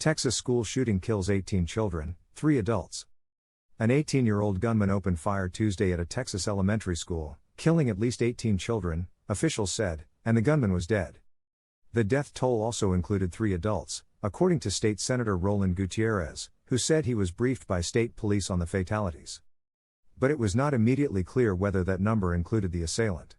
Texas school shooting kills 18 children, 3 adults. An 18-year-old gunman opened fire Tuesday at a Texas elementary school, killing at least 18 children, officials said, and the gunman was dead. The death toll also included 3 adults, according to State Senator Roland Gutierrez, who said he was briefed by state police on the fatalities. But it was not immediately clear whether that number included the assailant.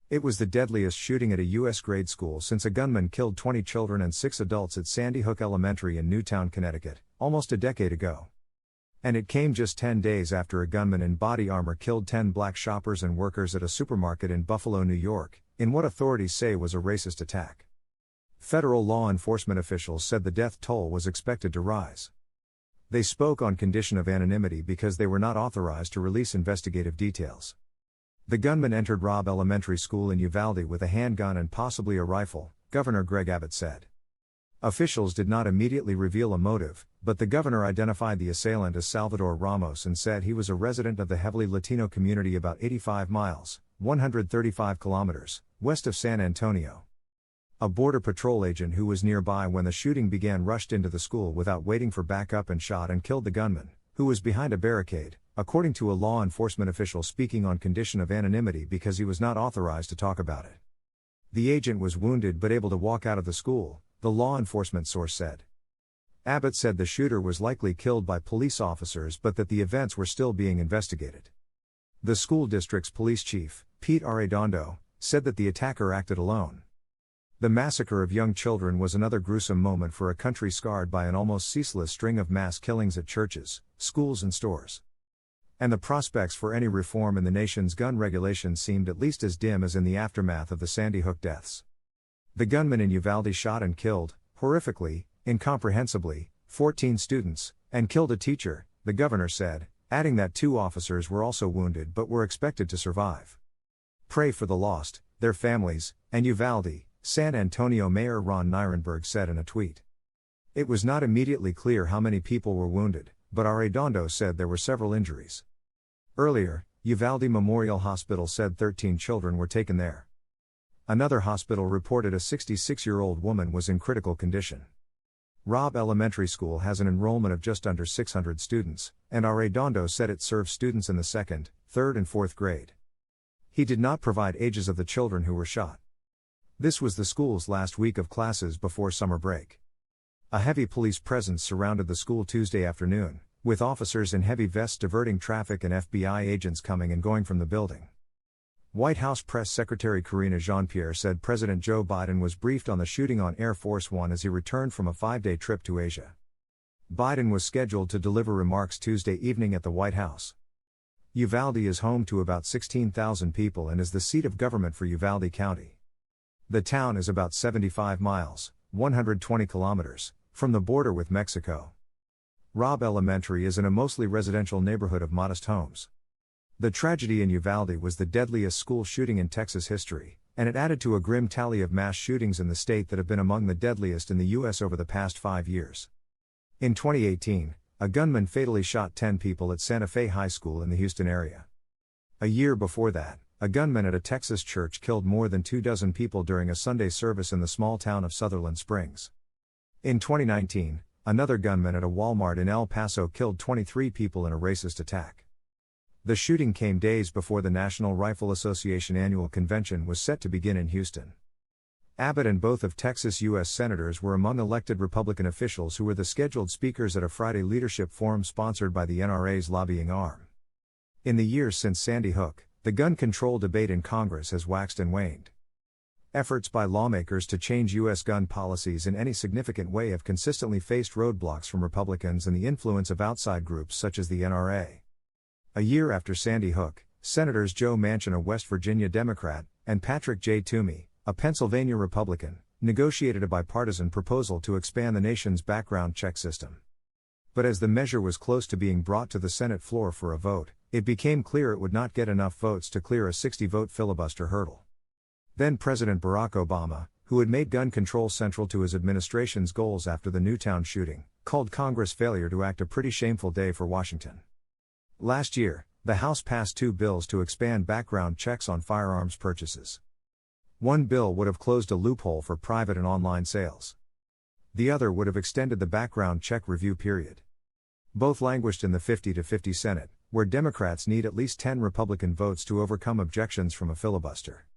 It was the deadliest shooting at a U.S. grade school since a gunman killed 20 children and 6 adults at Sandy Hook Elementary in Newtown, Connecticut, almost a decade ago. And it came just 10 days after a gunman in body armor killed 10 black shoppers and workers at a supermarket in Buffalo, New York, in what authorities say was a racist attack. Federal law enforcement officials said the death toll was expected to rise. They spoke on condition of anonymity because they were not authorized to release investigative details. The gunman entered Robb Elementary School in Uvalde with a handgun and possibly a rifle, Governor Greg Abbott said. Officials did not immediately reveal a motive, but the governor identified the assailant as Salvador Ramos and said he was a resident of the heavily Latino community about 85 miles, 135 kilometers, west of San Antonio. A Border Patrol agent who was nearby when the shooting began rushed into the school without waiting for backup and shot and killed the gunman, who was behind a barricade, according to a law enforcement official speaking on condition of anonymity because he was not authorized to talk about it. The agent was wounded but able to walk out of the school, the law enforcement source said. Abbott said the shooter was likely killed by police officers but that the events were still being investigated. The school district's police chief, Pete Arredondo, said that the attacker acted alone. The massacre of young children was another gruesome moment for a country scarred by an almost ceaseless string of mass killings at churches, schools and stores. And the prospects for any reform in the nation's gun regulations seemed at least as dim as in the aftermath of the Sandy Hook deaths. The gunman in Uvalde shot and killed, horrifically, incomprehensibly, 14 students, and killed a teacher, the governor said, adding that 2 officers were also wounded but were expected to survive. Pray for the lost, their families, and Uvalde, San Antonio Mayor Ron Nirenberg said in a tweet. It was not immediately clear how many people were wounded, but Arredondo said there were several injuries. Earlier, Uvalde Memorial Hospital said 13 children were taken there. Another hospital reported a 66-year-old woman was in critical condition. Robb Elementary School has an enrollment of just under 600 students, and Arredondo said it serves students in the 2nd, 3rd and 4th grade. He did not provide ages of the children who were shot. This was the school's last week of classes before summer break. A heavy police presence surrounded the school Tuesday afternoon, with officers in heavy vests diverting traffic and FBI agents coming and going from the building. White House Press Secretary Karine Jean-Pierre said President Joe Biden was briefed on the shooting on Air Force One as he returned from a 5-day trip to Asia. Biden was scheduled to deliver remarks Tuesday evening at the White House. Uvalde is home to about 16,000 people and is the seat of government for Uvalde County. The town is about 75 miles, 120 kilometers, from the border with Mexico. Robb Elementary is in a mostly residential neighborhood of modest homes. The tragedy in Uvalde was the deadliest school shooting in Texas history, and it added to a grim tally of mass shootings in the state that have been among the deadliest in the U.S. over the past 5 years. In 2018, a gunman fatally shot 10 people at Santa Fe High School in the Houston area. A year before that, a gunman at a Texas church killed more than 24 people during a Sunday service in the small town of Sutherland Springs. In 2019, another gunman at a Walmart in El Paso killed 23 people in a racist attack. The shooting came days before the National Rifle Association annual convention was set to begin in Houston. Abbott and both of Texas' U.S. senators were among elected Republican officials who were the scheduled speakers at a Friday leadership forum sponsored by the NRA's lobbying arm. In the years since Sandy Hook, the gun control debate in Congress has waxed and waned. Efforts by lawmakers to change U.S. gun policies in any significant way have consistently faced roadblocks from Republicans and the influence of outside groups such as the NRA. A year after Sandy Hook, Senators Joe Manchin, a West Virginia Democrat, and Patrick J. Toomey, a Pennsylvania Republican, negotiated a bipartisan proposal to expand the nation's background check system. But as the measure was close to being brought to the Senate floor for a vote, it became clear it would not get enough votes to clear a 60-vote filibuster hurdle. Then President Barack Obama, who had made gun control central to his administration's goals after the Newtown shooting, called Congress' failure to act a pretty shameful day for Washington. Last year, the House passed 2 bills to expand background checks on firearms purchases. One bill would have closed a loophole for private and online sales. The other would have extended the background check review period. Both languished in the 50-50 Senate, where Democrats need at least 10 Republican votes to overcome objections from a filibuster.